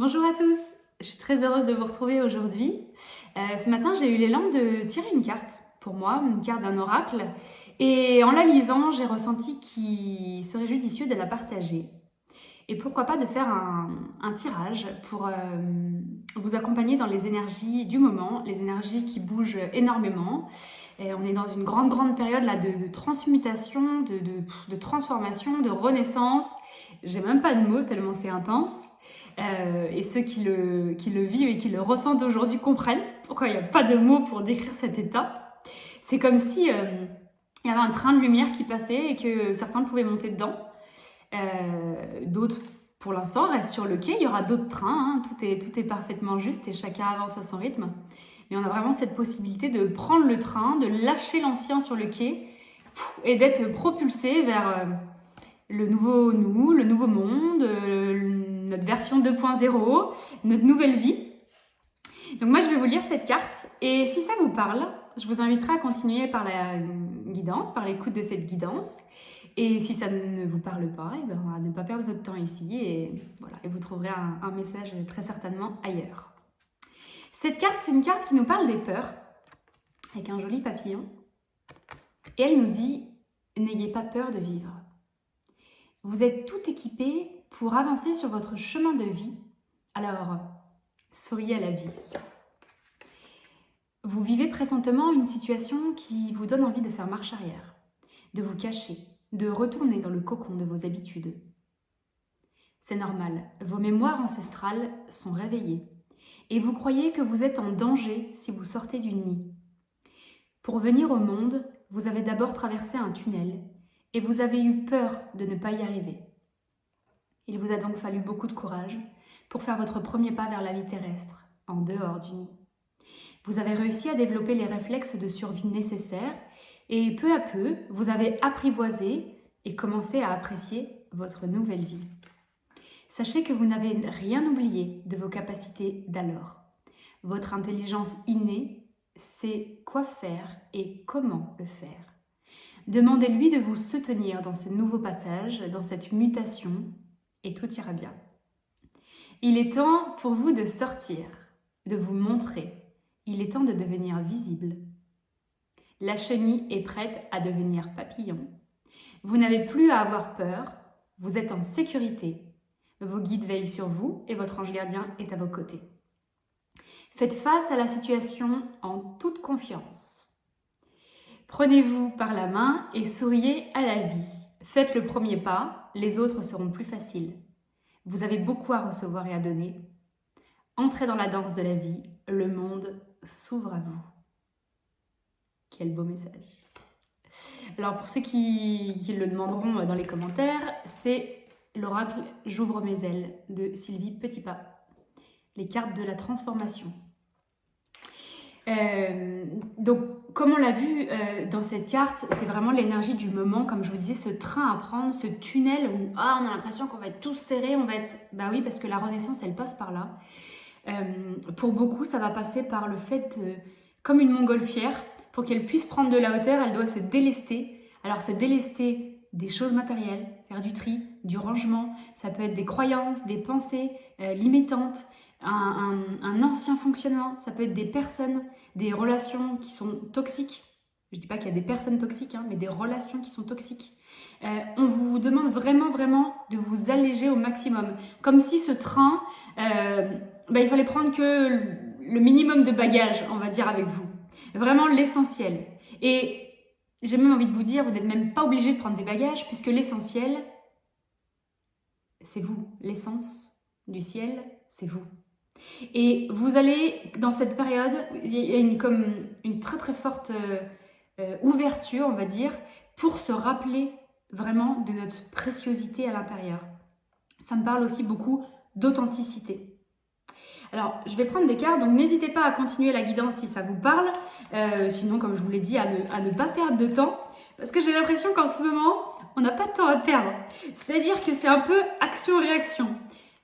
Bonjour à tous, je suis très heureuse de vous retrouver aujourd'hui. Ce matin, j'ai eu l'élan de tirer une carte pour moi, une carte d'un oracle. Et en la lisant, j'ai ressenti qu'il serait judicieux de la partager. Et pourquoi pas de faire un tirage pour vous accompagner dans les énergies du moment, les énergies qui bougent énormément. Et on est dans une grande période là, de transmutation, de transformation, de renaissance. J'ai même pas de mots tellement c'est intense. Et ceux qui le vivent et qui le ressentent aujourd'hui comprennent pourquoi il n'y a pas de mots pour décrire cet état. C'est comme si il y avait un train de lumière qui passait et que certains pouvaient monter dedans. D'autres, pour l'instant, restent sur le quai. Il y aura d'autres trains. Hein. Tout est parfaitement juste et chacun avance à son rythme. Mais on a vraiment cette possibilité de prendre le train, de lâcher l'ancien sur le quai et d'être propulsé vers le nouveau nous, le nouveau monde, notre version 2.0, notre nouvelle vie. Donc moi, je vais vous lire cette carte et si ça vous parle, je vous inviterai à continuer par la guidance, par l'écoute de cette guidance. Et si ça ne vous parle pas, et ben, à ne pas perdre votre temps ici et, voilà, et vous trouverez un message très certainement ailleurs. Cette carte, c'est une carte qui nous parle des peurs, avec un joli papillon. Et elle nous dit « N'ayez pas peur de vivre ». Vous êtes tout équipé pour avancer sur votre chemin de vie, alors souriez à la vie. Vous vivez présentement une situation qui vous donne envie de faire marche arrière, de vous cacher, de retourner dans le cocon de vos habitudes. C'est normal, vos mémoires ancestrales sont réveillées et vous croyez que vous êtes en danger si vous sortez du nid. Pour venir au monde, vous avez d'abord traversé un tunnel et vous avez eu peur de ne pas y arriver. Il vous a donc fallu beaucoup de courage pour faire votre premier pas vers la vie terrestre, en dehors du nid. Vous avez réussi à développer les réflexes de survie nécessaires et peu à peu, vous avez apprivoisé et commencé à apprécier votre nouvelle vie. Sachez que vous n'avez rien oublié de vos capacités d'alors. Votre intelligence innée sait quoi faire et comment le faire. Demandez-lui de vous soutenir dans ce nouveau passage, dans cette mutation, et tout ira bien. Il est temps pour vous de sortir, de vous montrer. Il est temps de devenir visible. La chenille est prête à devenir papillon. Vous n'avez plus à avoir peur, vous êtes en sécurité. Vos guides veillent sur vous et votre ange gardien est à vos côtés. Faites face à la situation en toute confiance. Prenez-vous par la main et souriez à la vie. Faites le premier pas, les autres seront plus faciles. Vous avez beaucoup à recevoir et à donner. Entrez dans la danse de la vie, le monde s'ouvre à vous. Quel beau message. Alors pour ceux qui le demanderont dans les commentaires, c'est l'oracle « J'ouvre mes ailes » de Sylvie Petitpas. Les cartes de la transformation. Donc, comme on l'a vu dans cette carte, c'est vraiment l'énergie du moment, comme je vous disais, ce train à prendre, ce tunnel où on a l'impression qu'on va être tous serrés, on va être... Bah oui, parce que la renaissance, elle passe par là. Pour beaucoup, ça va passer par le fait, comme une montgolfière, pour qu'elle puisse prendre de la hauteur, elle doit se délester. Alors se délester des choses matérielles, faire du tri, du rangement, ça peut être des croyances, des pensées limitantes, un ancien fonctionnement, ça peut être des personnes, des relations qui sont toxiques. Je ne dis pas qu'il y a des personnes toxiques, hein, mais des relations qui sont toxiques. On vous demande vraiment de vous alléger au maximum. Comme si ce train, il fallait prendre que le minimum de bagages, on va dire, avec vous. Vraiment l'essentiel. Et j'ai même envie de vous dire, vous n'êtes même pas obligé de prendre des bagages, puisque l'essentiel, c'est vous. L'essence du ciel, c'est vous. Et vous allez, dans cette période, il y a une très forte ouverture, on va dire, pour se rappeler vraiment de notre préciosité à l'intérieur. Ça me parle aussi beaucoup d'authenticité. Alors, je vais prendre des cartes, donc n'hésitez pas à continuer la guidance si ça vous parle. Sinon, comme je vous l'ai dit, à ne pas perdre de temps. Parce que j'ai l'impression qu'en ce moment, on n'a pas de temps à perdre. C'est-à-dire que c'est un peu action-réaction.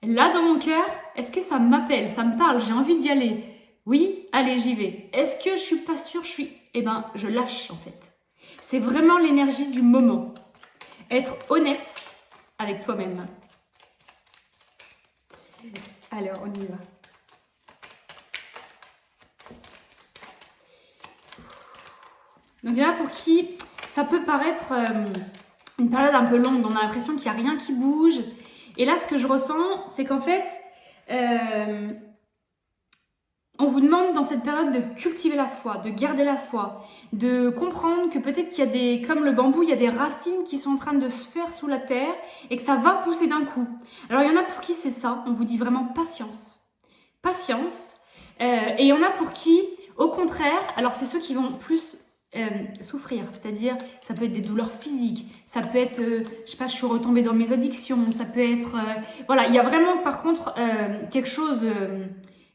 Là, dans mon cœur, est-ce que ça m'appelle, ça me parle, j'ai envie d'y aller? Oui, allez, j'y vais. Est-ce que je suis pas sûre, je lâche en fait. C'est vraiment l'énergie du moment. Être honnête avec toi-même. Alors, on y va. Donc il y en a pour qui ça peut paraître une période un peu longue, on a l'impression qu'il n'y a rien qui bouge. Et là, ce que je ressens, c'est qu'en fait, on vous demande dans cette période de cultiver la foi, de garder la foi, de comprendre que peut-être qu'il y a des, comme le bambou, il y a des racines qui sont en train de se faire sous la terre et que ça va pousser d'un coup. Alors il y en a pour qui c'est ça, on vous dit vraiment patience. Patience. Et il y en a pour qui, au contraire, alors c'est ceux qui vont plus souffrir, c'est-à-dire ça peut être des douleurs physiques, ça peut être, je sais pas, je suis retombée dans mes addictions, ça peut être, voilà, il y a vraiment par contre quelque chose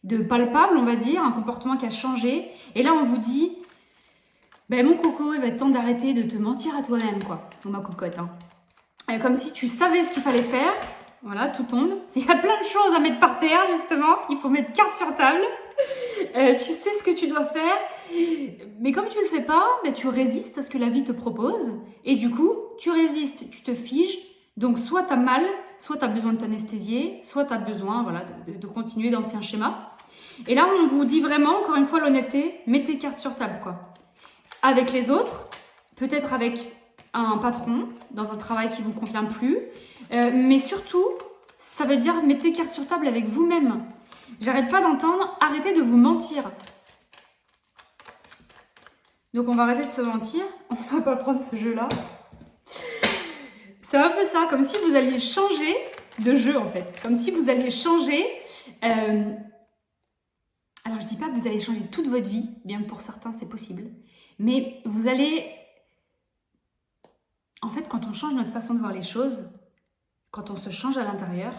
de palpable, on va dire, un comportement qui a changé, et là on vous dit, ben mon coco, il va être temps d'arrêter de te mentir à toi-même, quoi, ou ma cocotte, hein. Comme si tu savais ce qu'il fallait faire, voilà, tout tombe, il y a plein de choses à mettre par terre, justement, il faut mettre carte sur table. Tu sais ce que tu dois faire, mais comme tu le fais pas, ben tu résistes à ce que la vie te propose, et du coup, tu résistes, tu te figes, donc soit tu as mal, soit tu as besoin de t'anesthésier, soit tu as besoin voilà, de continuer d'anciens schémas. Et là, on vous dit vraiment, encore une fois, l'honnêteté, mettez carte sur table, quoi. Avec les autres, peut-être avec un patron, dans un travail qui vous convient plus, mais surtout, ça veut dire mettez carte sur table avec vous-même. J'arrête pas d'entendre, arrêtez de vous mentir. Donc on va arrêter de se mentir, on va pas prendre ce jeu-là. C'est un peu ça, comme si vous alliez changer de jeu en fait. Comme si vous alliez changer... Alors je dis pas que vous allez changer toute votre vie, bien que pour certains c'est possible. Mais vous allez... En fait, quand on change notre façon de voir les choses, quand on se change à l'intérieur,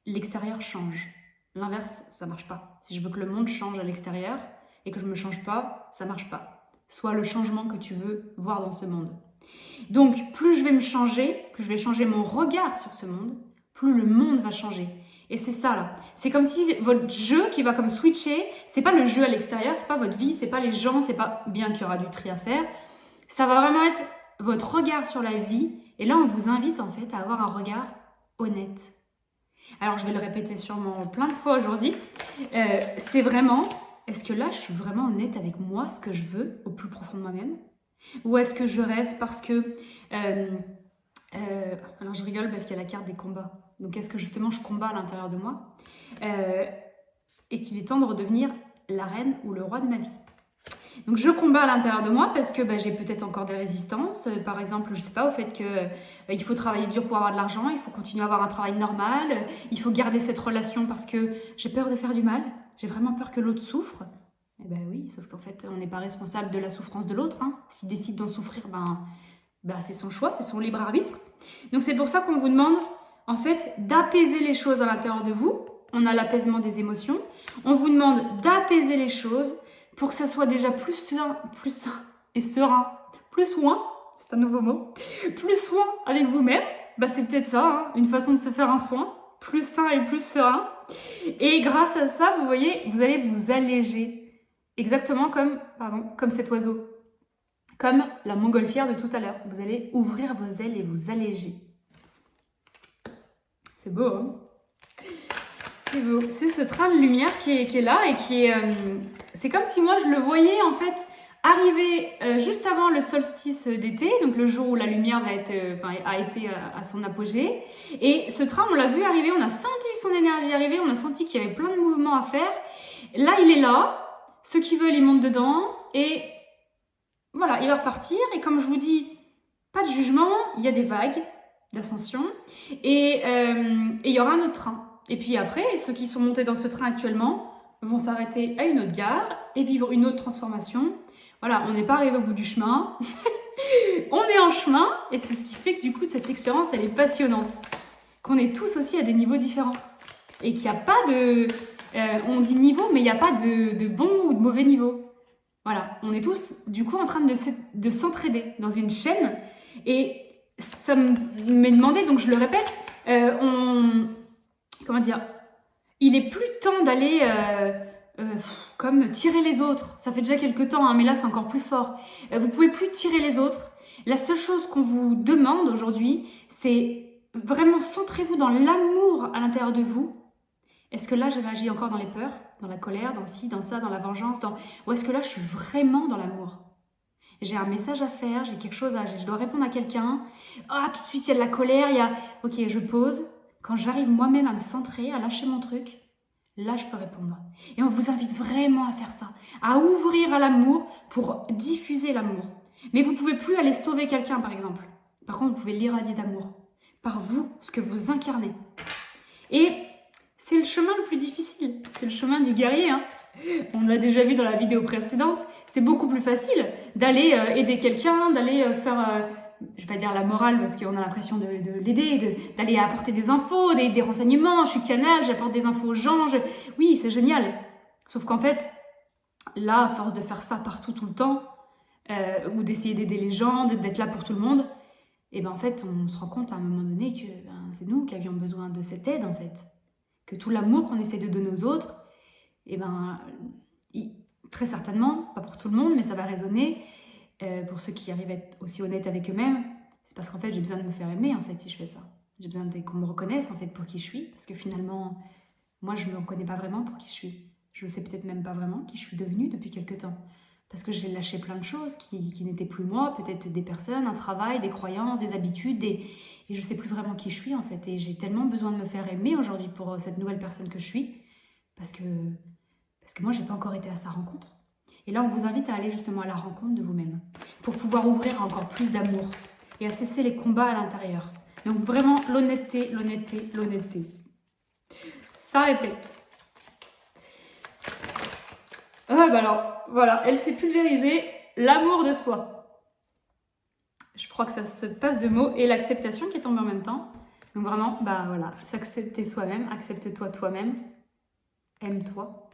l'extérieur change. L'inverse, ça marche pas. Si je veux que le monde change à l'extérieur et que je me change pas, ça marche pas. Sois le changement que tu veux voir dans ce monde. Donc, plus je vais me changer, plus je vais changer mon regard sur ce monde, plus le monde va changer. Et c'est ça là. C'est comme si votre jeu qui va comme switcher, c'est pas le jeu à l'extérieur, c'est pas votre vie, c'est pas les gens, c'est pas bien qu'il y aura du tri à faire. Ça va vraiment être votre regard sur la vie. Et là, on vous invite en fait à avoir un regard honnête. Alors, je vais le répéter sûrement plein de fois aujourd'hui. C'est vraiment, est-ce que là, je suis vraiment honnête avec moi, ce que je veux au plus profond de moi-même? Ou est-ce que je reste parce que... alors, je rigole parce qu'il y a la carte des combats. Donc, est-ce que justement, je combats à l'intérieur de moi et qu'il est temps de redevenir la reine ou le roi de ma vie? Donc je combats à l'intérieur de moi parce que j'ai peut-être encore des résistances. Par exemple, je sais pas, au fait que il faut travailler dur pour avoir de l'argent, il faut continuer à avoir un travail normal, il faut garder cette relation parce que j'ai peur de faire du mal, j'ai vraiment peur que l'autre souffre. Eh ben oui, sauf qu'en fait, on n'est pas responsable de la souffrance de l'autre, hein. S'il décide d'en souffrir, c'est son choix, c'est son libre arbitre. Donc c'est pour ça qu'on vous demande, en fait, d'apaiser les choses à l'intérieur de vous. On a l'apaisement des émotions. On vous demande d'apaiser les choses pour que ça soit déjà plus sain et serein, plus soin, c'est un nouveau mot, plus soin avec vous-même, c'est peut-être ça, hein, une façon de se faire un soin, plus sain et plus serein. Et grâce à ça, vous voyez, vous allez vous alléger, exactement comme cet oiseau, comme la montgolfière de tout à l'heure. Vous allez ouvrir vos ailes et vous alléger. C'est beau, hein? C'est beau. C'est ce train de lumière qui est là et qui est... c'est comme si moi je le voyais en fait arriver juste avant le solstice d'été, donc le jour où la lumière a été à son apogée. Et ce train, on l'a vu arriver, on a senti son énergie arriver, on a senti qu'il y avait plein de mouvements à faire. Là, il est là. Ceux qui veulent, ils montent dedans. Et voilà, il va repartir. Et comme je vous dis, pas de jugement, il y a des vagues d'ascension. Et il y aura un autre train. Et puis après, ceux qui sont montés dans ce train actuellement vont s'arrêter à une autre gare et vivre une autre transformation. Voilà, on n'est pas arrivé au bout du chemin. On est en chemin et c'est ce qui fait que du coup, cette expérience, elle est passionnante. Qu'on est tous aussi à des niveaux différents. Et qu'il n'y a pas de... on dit niveau, mais il n'y a pas de bon ou de mauvais niveau. Voilà, on est tous du coup en train de s'entraider dans une chaîne. Et ça m'est demandé, donc je le répète, comment dire, il est plus temps d'aller comme tirer les autres. Ça fait déjà quelques temps, hein, mais là c'est encore plus fort. Vous pouvez plus tirer les autres. La seule chose qu'on vous demande aujourd'hui, c'est vraiment centrez-vous dans l'amour à l'intérieur de vous Est-ce que là, je réagis encore dans les peurs, dans la colère, dans ci, dans ça, dans la vengeance, ou est-ce que là, je suis vraiment dans l'amour? J'ai un message à faire, j'ai quelque chose je dois répondre à quelqu'un. Ah, tout de suite, il y a de la colère, Ok, je pose. Quand j'arrive moi-même à me centrer, à lâcher mon truc, là, je peux répondre. Et on vous invite vraiment à faire ça, à ouvrir à l'amour pour diffuser l'amour. Mais vous ne pouvez plus aller sauver quelqu'un, par exemple. Par contre, vous pouvez l'irradier d'amour. Par vous, ce que vous incarnez. Et c'est le chemin le plus difficile. C'est le chemin du guerrier. On l'a déjà vu dans la vidéo précédente. C'est beaucoup plus facile d'aller aider quelqu'un, d'aller faire... je vais pas dire la morale parce qu'on a l'impression de l'aider, d'aller apporter des infos, des renseignements. Je suis canal, j'apporte des infos aux gens. Oui, c'est génial. Sauf qu'en fait, là, à force de faire ça partout, tout le temps, ou d'essayer d'aider les gens, d'être là pour tout le monde, et ben en fait, on se rend compte à un moment donné que c'est nous qui avions besoin de cette aide, en fait. Que tout l'amour qu'on essaie de donner aux autres, et ben, très certainement, pas pour tout le monde, mais ça va résonner. Pour ceux qui arrivent à être aussi honnêtes avec eux-mêmes, c'est parce qu'en fait, j'ai besoin de me faire aimer, en fait, si je fais ça. J'ai besoin qu'on me reconnaisse, en fait, pour qui je suis, parce que finalement, moi, je ne me reconnais pas vraiment pour qui je suis. Je ne sais peut-être même pas vraiment qui je suis devenue depuis quelque temps. Parce que j'ai lâché plein de choses qui n'étaient plus moi, peut-être des personnes, un travail, des croyances, des habitudes, et je ne sais plus vraiment qui je suis, en fait. Et j'ai tellement besoin de me faire aimer aujourd'hui pour cette nouvelle personne que je suis, parce que moi, je n'ai pas encore été à sa rencontre. Et là, on vous invite à aller justement à la rencontre de vous-même, pour pouvoir ouvrir à encore plus d'amour et à cesser les combats à l'intérieur. Donc vraiment, l'honnêteté, l'honnêteté, l'honnêteté. Ça répète. Ah bah alors, voilà, elle s'est pulvérisée, l'amour de soi. Je crois que ça se passe de mots, et l'acceptation qui est tombée en même temps. Donc vraiment, bah voilà, s'accepter soi-même, accepte-toi toi-même, aime-toi,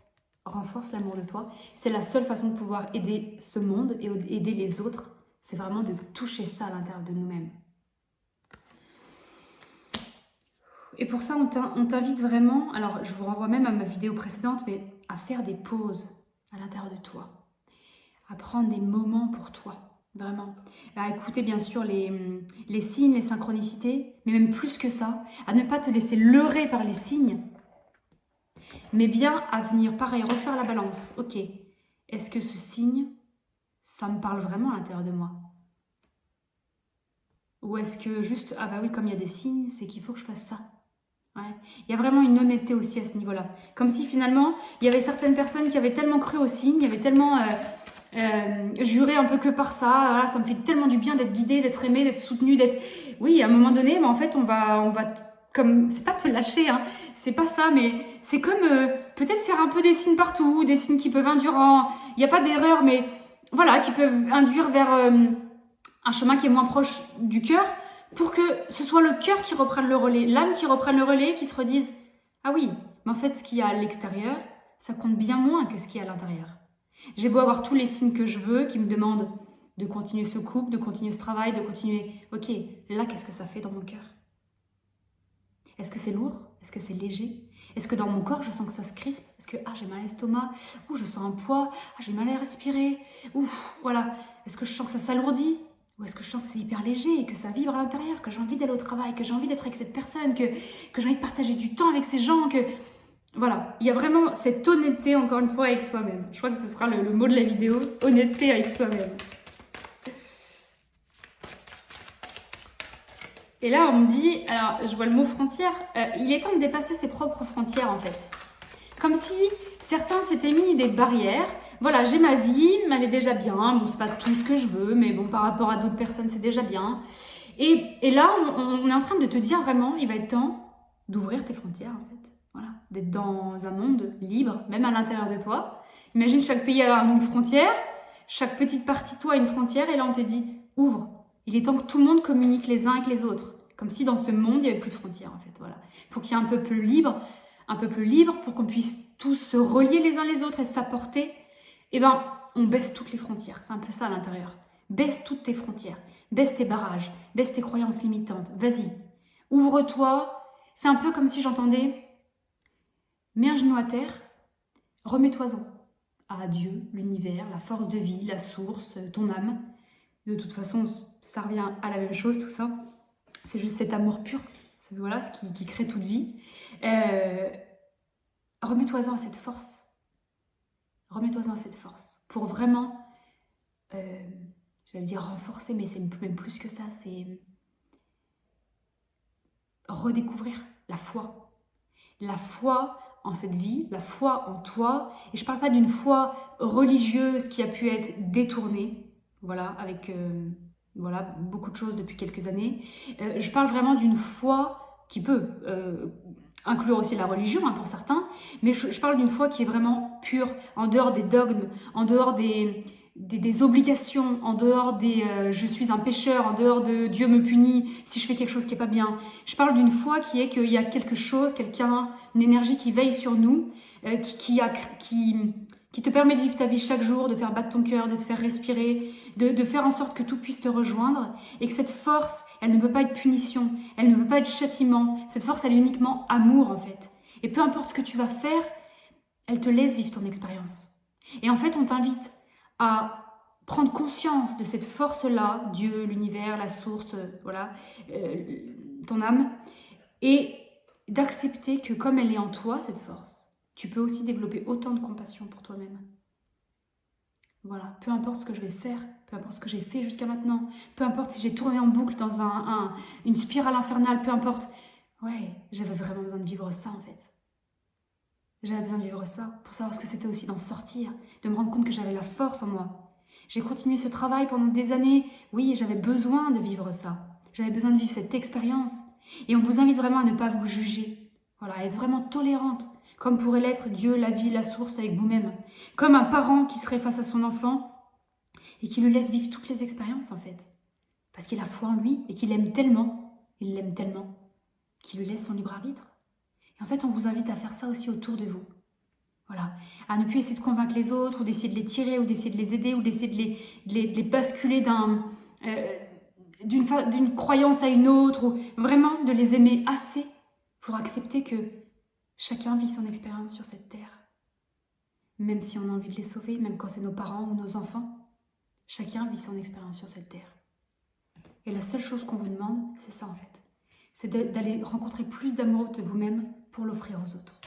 renforce l'amour de toi. C'est la seule façon de pouvoir aider ce monde et aider les autres. C'est vraiment de toucher ça à l'intérieur de nous-mêmes. Et pour ça, on t'invite vraiment, alors je vous renvoie même à ma vidéo précédente, mais à faire des pauses à l'intérieur de toi. À prendre des moments pour toi, vraiment. À écouter bien sûr les signes, les synchronicités, mais même plus que ça, à ne pas te laisser leurrer par les signes, mais bien à venir, pareil, refaire la balance. Ok, est-ce que ce signe, ça me parle vraiment à l'intérieur de moi? Ou est-ce que juste, ah bah oui, comme il y a des signes, c'est qu'il faut que je fasse ça. Ouais. Il y a vraiment une honnêteté aussi à ce niveau-là. Comme si finalement, il y avait certaines personnes qui avaient tellement cru aux signes, qui avaient tellement juré un peu que par ça. Voilà, ça me fait tellement du bien d'être guidée, d'être aimée, d'être soutenue, d'être... Oui, à un moment donné, mais en fait, on va comme... C'est pas te lâcher, hein, c'est pas ça, mais c'est comme peut-être faire un peu des signes partout, des signes qui peuvent induire en... Il n'y a pas d'erreur, mais voilà, qui peuvent induire vers un chemin qui est moins proche du cœur, pour que ce soit le cœur qui reprenne le relais, l'âme qui reprenne le relais, qui se redise « Ah oui, mais en fait, ce qu'il y a à l'extérieur, ça compte bien moins que ce qu'il y a à l'intérieur. J'ai beau avoir tous les signes que je veux, qui me demandent de continuer ce couple, de continuer ce travail, de continuer... Ok, là, qu'est-ce que ça fait dans mon cœur? Est-ce que c'est lourd? Est-ce que c'est léger? Est-ce que dans mon corps, je sens que ça se crispe? Est-ce que j'ai mal à l'estomac? Ou je sens un poids? J'ai mal à respirer? Ouf, voilà. Est-ce que je sens que ça s'alourdit? Ou est-ce que je sens que c'est hyper léger et que ça vibre à l'intérieur, que j'ai envie d'aller au travail, que j'ai envie d'être avec cette personne, que j'ai envie de partager du temps avec ces gens, que... Voilà, il y a vraiment cette honnêteté, encore une fois, avec soi-même. Je crois que ce sera le mot de la vidéo, honnêteté avec soi-même. Et là, on me dit, alors je vois le mot frontière, il est temps de dépasser ses propres frontières en fait. Comme si certains s'étaient mis des barrières. Voilà, j'ai ma vie, elle est déjà bien. Bon, c'est pas tout ce que je veux, mais bon, par rapport à d'autres personnes, c'est déjà bien. Et là, on est en train de te dire vraiment, il va être temps d'ouvrir tes frontières en fait. Voilà, d'être dans un monde libre, même à l'intérieur de toi. Imagine, chaque pays a une frontière, chaque petite partie de toi a une frontière, et là on te dit, ouvre. Il est temps que tout le monde communique les uns avec les autres. Comme si dans ce monde, il n'y avait plus de frontières en fait. Voilà. Pour qu'il y ait un peu plus libre, pour qu'on puisse tous se relier les uns les autres et s'apporter, eh ben, on baisse toutes les frontières. C'est un peu ça à l'intérieur. Baisse toutes tes frontières, baisse tes barrages, baisse tes croyances limitantes. Vas-y, ouvre-toi. C'est un peu comme si j'entendais, mets un genou à terre, remets-toi-en à Dieu, l'univers, la force de vie, la source, ton âme. De toute façon, ça revient à la même chose, tout ça. C'est juste cet amour pur, voilà, ce qui crée toute vie. remets-toi-en à cette force. Remets-toi-en à cette force pour vraiment, j'allais dire renforcer, mais c'est même plus que ça, c'est redécouvrir la foi. La foi en cette vie, la foi en toi. Et je ne parle pas d'une foi religieuse qui a pu être détournée, voilà, avec voilà, beaucoup de choses depuis quelques années. Je parle vraiment d'une foi qui peut inclure aussi la religion pour certains, mais je parle d'une foi qui est vraiment pure, en dehors des dogmes, en dehors des obligations, en dehors des je suis un pécheur, en dehors de Dieu me punit si je fais quelque chose qui n'est pas bien. Je parle d'une foi qui est qu'il y a quelque chose, quelqu'un, une énergie qui veille sur nous, qui te permet de vivre ta vie chaque jour, de faire battre ton cœur, de te faire respirer, de faire en sorte que tout puisse te rejoindre, et que cette force, elle ne peut pas être punition, elle ne peut pas être châtiment, cette force, elle est uniquement amour en fait. Et peu importe ce que tu vas faire, elle te laisse vivre ton expérience. Et en fait, on t'invite à prendre conscience de cette force-là, Dieu, l'univers, la source, voilà, ton âme, et d'accepter que comme elle est en toi, cette force, tu peux aussi développer autant de compassion pour toi-même. Voilà, peu importe ce que je vais faire, peu importe ce que j'ai fait jusqu'à maintenant, peu importe si j'ai tourné en boucle dans une spirale infernale, peu importe. Ouais, j'avais vraiment besoin de vivre ça en fait. J'avais besoin de vivre ça pour savoir ce que c'était aussi d'en sortir, de me rendre compte que j'avais la force en moi. J'ai continué ce travail pendant des années. Oui, j'avais besoin de vivre ça. J'avais besoin de vivre cette expérience. Et on vous invite vraiment à ne pas vous juger. Voilà, à être vraiment tolérante, comme pourrait l'être Dieu, la vie, la source avec vous-même. Comme un parent qui serait face à son enfant et qui le laisse vivre toutes les expériences en fait. Parce qu'il a foi en lui et qu'il l'aime tellement, qu'il lui laisse son libre arbitre. Et en fait, on vous invite à faire ça aussi autour de vous. Voilà, à ne plus essayer de convaincre les autres, ou d'essayer de les tirer, ou d'essayer de les aider, ou d'essayer de les basculer d'une croyance à une autre, ou vraiment de les aimer assez pour accepter que chacun vit son expérience sur cette terre. Même si on a envie de les sauver, même quand c'est nos parents ou nos enfants, chacun vit son expérience sur cette terre. Et la seule chose qu'on vous demande, c'est ça en fait. C'est d'aller rencontrer plus d'amour de vous-même pour l'offrir aux autres.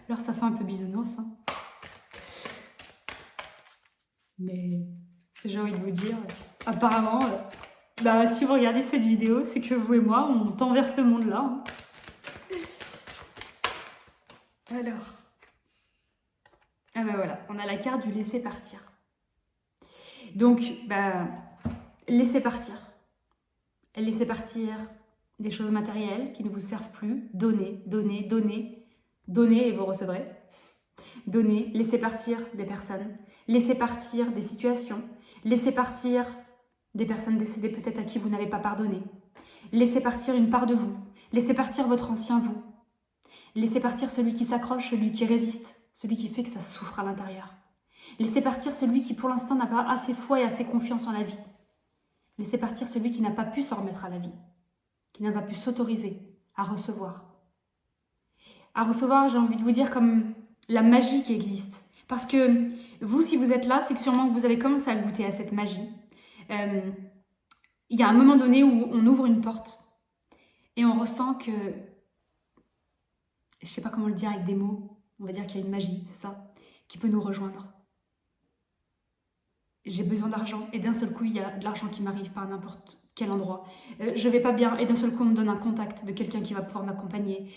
Alors ça fait un peu bisounours, hein. Mais j'ai envie de vous dire, apparemment, si vous regardez cette vidéo, c'est que vous et moi, on tend vers ce monde-là. Hein. Alors, voilà, on a la carte du laisser partir. Donc, laissez partir. Laissez partir des choses matérielles qui ne vous servent plus. Donnez, donnez, donnez. Donnez et vous recevrez. Donnez, laissez partir des personnes. Laissez partir des situations. Laissez partir des personnes décédées peut-être à qui vous n'avez pas pardonné. Laissez partir une part de vous. Laissez partir votre ancien vous. Laissez partir celui qui s'accroche, celui qui résiste, celui qui fait que ça souffre à l'intérieur. Laissez partir celui qui pour l'instant n'a pas assez foi et assez confiance en la vie. Laissez partir celui qui n'a pas pu s'en remettre à la vie, qui n'a pas pu s'autoriser à recevoir. À recevoir, j'ai envie de vous dire, comme la magie qui existe. Parce que vous, si vous êtes là, c'est que sûrement que vous avez commencé à goûter à cette magie. Il y a un moment donné où on ouvre une porte et on ressent que, je ne sais pas comment le dire avec des mots, on va dire qu'il y a une magie, c'est ça, qui peut nous rejoindre. J'ai besoin d'argent et d'un seul coup, il y a de l'argent qui m'arrive par n'importe quel endroit. Je vais pas bien et d'un seul coup, on me donne un contact de quelqu'un qui va pouvoir m'accompagner.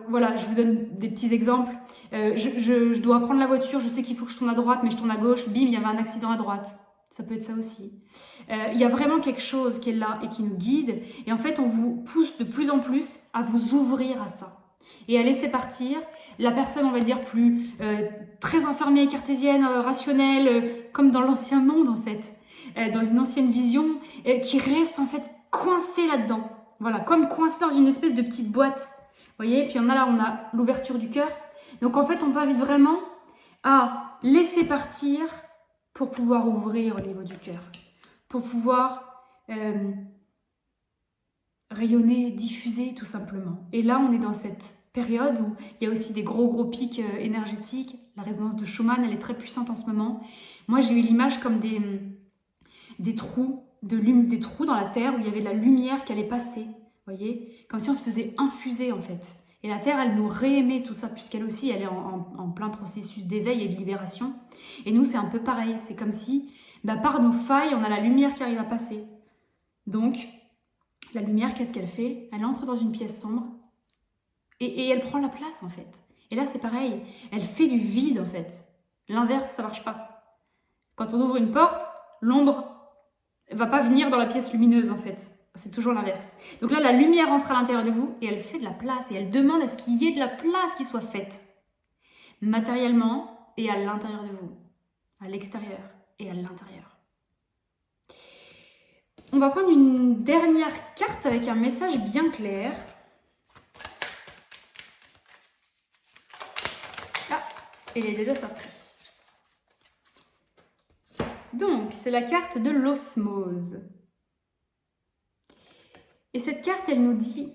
Voilà, je vous donne des petits exemples. Je dois prendre la voiture, je sais qu'il faut que je tourne à droite, mais je tourne à gauche, bim, il y avait un accident à droite. Ça peut être ça aussi. Il y a vraiment quelque chose qui est là et qui nous guide. Et en fait, on vous pousse de plus en plus à vous ouvrir à ça. Et à laisser partir la personne, on va dire, plus très enfermée, cartésienne, rationnelle, comme dans l'ancien monde en fait, dans une ancienne vision, qui reste en fait coincée là-dedans. Voilà, comme coincée dans une espèce de petite boîte. Vous voyez, et puis on a l'ouverture du cœur. Donc en fait, on t'invite vraiment à laisser partir pour pouvoir ouvrir au niveau du cœur, pour pouvoir rayonner, diffuser tout simplement. Et là, on est dans cette période où il y a aussi des gros pics énergétiques. La résonance de Schumann, elle est très puissante en ce moment. Moi, j'ai eu l'image comme des trous dans la terre où il y avait de la lumière qui allait passer. voyez, comme si on se faisait infuser en fait. Et la Terre, elle nous réémet tout ça, puisqu'elle aussi, elle est en plein processus d'éveil et de libération. Et nous, c'est un peu pareil. C'est comme si, par nos failles, on a la lumière qui arrive à passer. Donc, la lumière, qu'est-ce qu'elle fait? Elle entre dans une pièce sombre et elle prend la place, en fait. Et là, c'est pareil. Elle fait du vide, en fait. L'inverse, ça marche pas. Quand on ouvre une porte, l'ombre va pas venir dans la pièce lumineuse, en fait. C'est toujours l'inverse. Donc là, la lumière entre à l'intérieur de vous et elle fait de la place. Et elle demande à ce qu'il y ait de la place qui soit faite. Matériellement et à l'intérieur de vous. À l'extérieur et à l'intérieur. On va prendre une dernière carte avec un message bien clair. Ah, elle est déjà sortie. Donc, c'est la carte de l'osmose. Et cette carte, elle nous dit,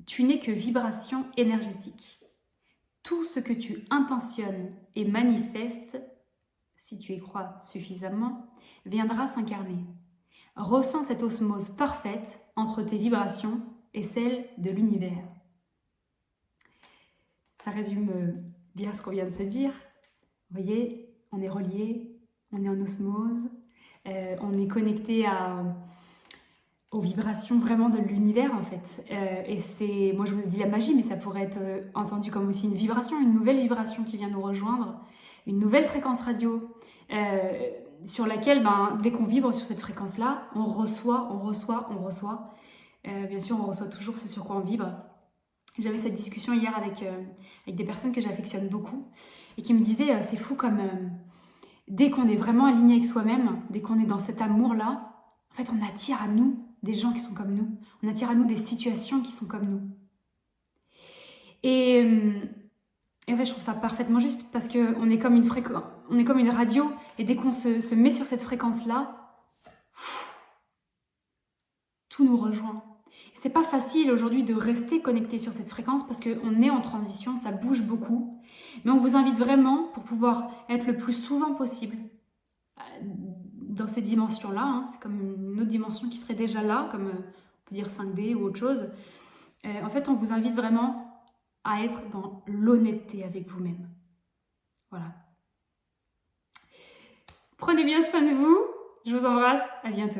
tu n'es que vibration énergétique. Tout ce que tu intentionnes et manifestes, si tu y crois suffisamment, viendra s'incarner. Ressens cette osmose parfaite entre tes vibrations et celles de l'univers. Ça résume bien ce qu'on vient de se dire. Vous voyez, on est reliés, on est en osmose, on est connecté aux vibrations vraiment de l'univers en fait. Et c'est, moi je vous dis la magie, mais ça pourrait être entendu comme aussi une vibration, une nouvelle vibration qui vient nous rejoindre, une nouvelle fréquence radio sur laquelle, dès qu'on vibre sur cette fréquence-là, on reçoit. Bien sûr, on reçoit toujours ce sur quoi on vibre. J'avais cette discussion hier avec des personnes que j'affectionne beaucoup et qui me disaient, c'est fou comme dès qu'on est vraiment aligné avec soi-même, dès qu'on est dans cet amour-là, en fait, on attire à nous des gens qui sont comme nous. On attire à nous des situations qui sont comme nous. Et ouais, je trouve ça parfaitement juste parce qu'on est comme une radio et dès qu'on se met sur cette fréquence-là, tout nous rejoint. C'est pas facile aujourd'hui de rester connecté sur cette fréquence parce qu'on est en transition, ça bouge beaucoup. Mais on vous invite vraiment, pour pouvoir être le plus souvent possible dans ces dimensions-là, c'est comme une autre dimension qui serait déjà là, comme on peut dire 5D ou autre chose. En fait, on vous invite vraiment à être dans l'honnêteté avec vous-même. Voilà. Prenez bien soin de vous. Je vous embrasse. À bientôt.